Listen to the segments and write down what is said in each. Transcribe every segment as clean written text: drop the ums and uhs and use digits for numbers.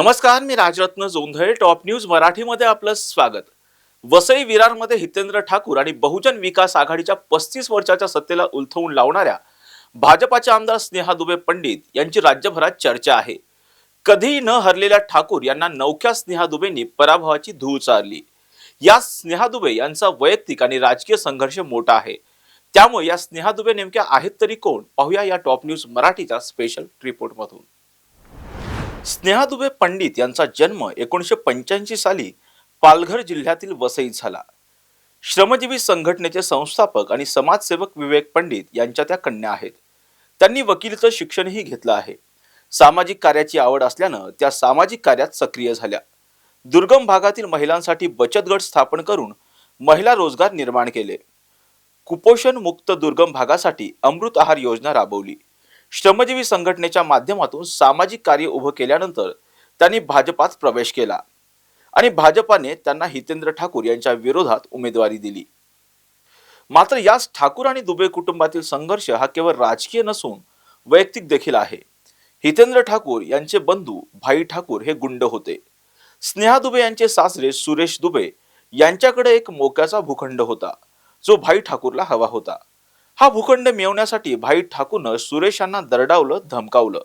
नमस्कार, मी Rajratna Jondhale. Top news मराठीमध्ये आपलं स्वागत. वसई विरारमध्ये हितेंद्र ठाकूर आणि बहुजन विकास आघाडीच्या 35 वर्षाच्या सत्तेला उलथवून लावणाऱ्या भाजपाचे आमदार स्नेहा दुबे पंडित यांची राज्यभरात चर्चा आहे. कधीही न हरलेल्या ठाकूर यांना नवख्या स्नेहा दुबेंनी पराभवाची धूळ चारली. या स्नेहा दुबे यांचा वैयक्तिक आणि राजकीय संघर्ष मोठा आहे. त्यामुळे या स्नेहा दुबे नेमक्या आहेत तरी कोण, पाहूया या टॉप न्यूज मराठीच्या स्पेशल रिपोर्टमधून. स्नेहा दुबे पंडित यांचा जन्म 1985 साली पालघर जिल्ह्यातील वसईत झाला. श्रमजीवी संघटनेचे संस्थापक आणि समाजसेवक विवेक पंडित यांच्या त्या कन्या आहेत. त्यांनी वकिलीचं शिक्षणही घेतलं आहे. सामाजिक कार्याची आवड असल्यानं त्या सामाजिक कार्यात सक्रिय झाल्या. दुर्गम भागातील महिलांसाठी बचत गट स्थापन करून महिला रोजगार निर्माण केले. कुपोषण मुक्त दुर्गम भागासाठी अमृत आहार योजना राबवली. श्रमजीवी संघटनेच्या माध्यमातून सामाजिक कार्य उभं केल्यानंतर त्यांनी भाजपात प्रवेश केला आणि भाजपाने त्यांना हितेंद्र ठाकूर यांच्या विरोधात उमेदवारी दिली. मात्र याच ठाकूर आणि दुबे कुटुंबातील संघर्ष हा केवळ राजकीय नसून वैयक्तिक देखील आहे. हितेंद्र ठाकूर यांचे बंधू भाई ठाकूर हे गुंड होते. स्नेहा दुबे यांचे सासरे सुरेश दुबे यांच्याकडे एक मोक्याचा भूखंड होता जो भाई ठाकूरला हवा होता. हा भूखंड मिळवण्यासाठी भाई ठाकूरनं सुरेश यांना दरडावलं, धमकावलं,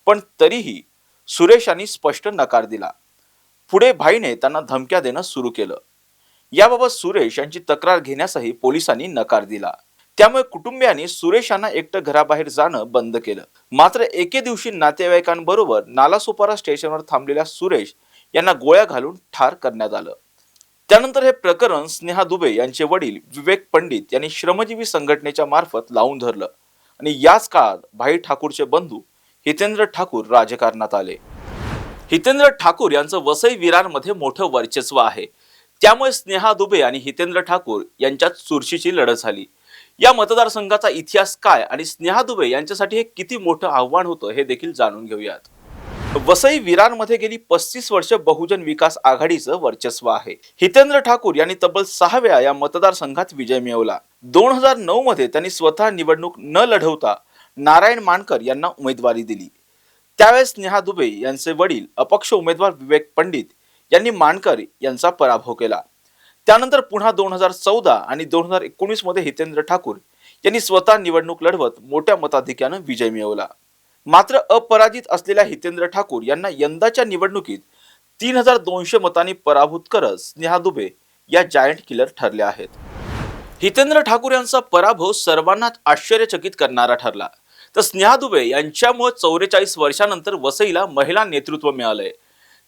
पण तरीही सुरेश यांनी स्पष्ट नकार दिला. पुढे भाईने त्यांना धमक्या देणं सुरू केलं. याबाबत सुरेश यांची तक्रार घेण्यासही पोलिसांनी नकार दिला. त्यामुळे कुटुंबियांनी सुरेश यांना एकटं घराबाहेर जाणं बंद केलं. मात्र एके दिवशी नातेवाईकांबरोबर नालासोपारा स्टेशनवर थांबलेल्या सुरेश यांना गोळ्या घालून ठार करण्यात आलं. त्यानंतर हे प्रकरण स्नेहा दुबे यांचे वडील विवेक पंडित यांनी श्रमजीवी संघटनेच्या मार्फत लावून धरलं आणि याच काळात भाई ठाकूरचे बंधू हितेंद्र ठाकूर राजकारणात आले. हितेंद्र ठाकूर यांचं वसई विरारमध्ये मोठं वर्चस्व आहे. त्यामुळे स्नेहा दुबे आणि हितेंद्र ठाकूर यांच्यात चुरशीची लढत झाली. या मतदारसंघाचा इतिहास काय आणि स्नेहा दुबे यांच्यासाठी हे किती मोठं आव्हान होतं हे देखील जाणून घेऊयात. वसई विरारमध्ये गेली 35 वर्ष बहुजन विकास आघाडीचं वर्चस्व आहे. हितेंद्र ठाकूर यांनी तब्बल 6 वेळा या मतदारसंघात विजय मिळवला. 2009 मध्ये त्यांनी स्वतः निवडणूक न लढवता नारायण मानकर यांना उमेदवारी दिली. त्यावेळेस स्नेहा दुबे यांचे वडील अपक्ष उमेदवार विवेक पंडित यांनी मानकर यांचा पराभव केला. त्यानंतर पुन्हा 2014 आणि 2019 मध्ये हितेंद्र ठाकूर यांनी स्वतः निवडणूक लढवत मोठ्या मताधिक्यानं विजय मिळवला. मात्र अपराजित असलेल्या हितेंद्र ठाकूर यांना यंदाच्या निवडणुकीत 3200 मतांनी पराभूत करत स्नेहा दुबे या जायंट किलर ठरल्या आहेत. हितेंद्र ठाकूर यांचा पराभव सर्वांनाच आश्चर्यचकित करणारा ठरला. तर स्नेहा दुबे यांच्यामुळे 44 वर्षानंतर वसईला महिला नेतृत्व मिळालंय.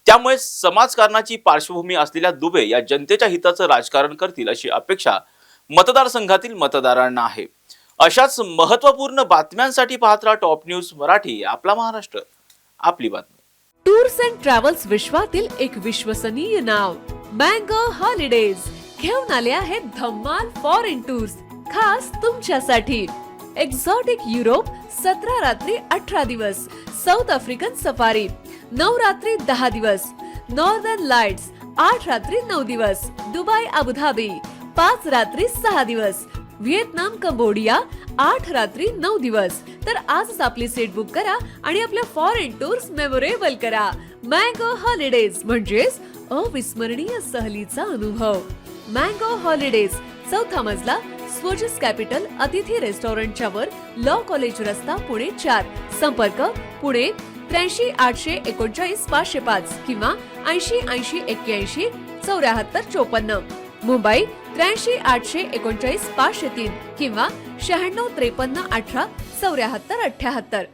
त्यामुळे समाजकारणाची पार्श्वभूमी असलेल्या दुबे या जनतेच्या हिताचं राजकारण करतील अशी अपेक्षा मतदारसंघातील मतदारांना आहे. अशाच महत्त्वपूर्ण बातम्यांसाठी पाहत राहा टॉप न्यूज मराठी. आपला महाराष्ट्र, आपली बातमी. टूर्स अँड ट्रॅव्हल्स विश्वातील एक विश्वसनीय नाव मँगो हॉलिडेज घेऊन आले आहेत धम्माल फॉरेन टूर्स खास तुमच्यासाठी. एक्झॉटिक युरोप 17 रात्री 18 दिवस, साऊथ आफ्रिकन सफारी 9 रात्री 10 दिवस, नॉर्दर्न लाईट्स 8 रात्री 9 दिवस, दुबई अबुधाबी 5 रात्री 6 दिवस, व्हिएतनाम कंबोडिया 8 रात्री 9 दिवस. तर आजच आपली सीट बुक करा आणि आपल्या फॉरेन टूर्स मेमोरेबल करा. मँगो हॉलिडेज म्हणजेच अविस्मरणीय सहलीचा अनुभव. मँगो हॉलिडेज, 4था मजला, स्वोजिस कॅपिटल अतिथी रेस्टॉरंटच्या वर, लॉ कॉलेज रस्ता, पुणे 4. संपर्क पुणे 83 839 505 किंवा 80 80 81 74 54. मुंबई 83 839 503 किंवा 96 53 18 74 78.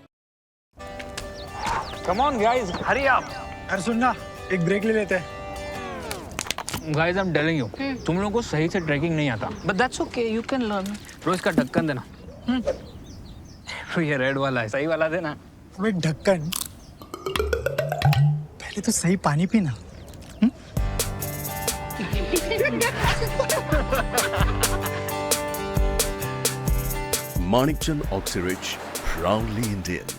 Come on guys, hurry up. अरे सुन ना, एक ब्रेक ले लेते हैं. Guys, I'm telling you, तुम लोगों को सही से ट्रैकिंग नहीं आता. But that's okay, you can learn. रोज का ढक्कन देना. तो ये रेड वाला है, सही वाला देना. अबे ढक्कन, पहले तो सही पानी पीना. Manikchand Oxyrich, proudly Indian.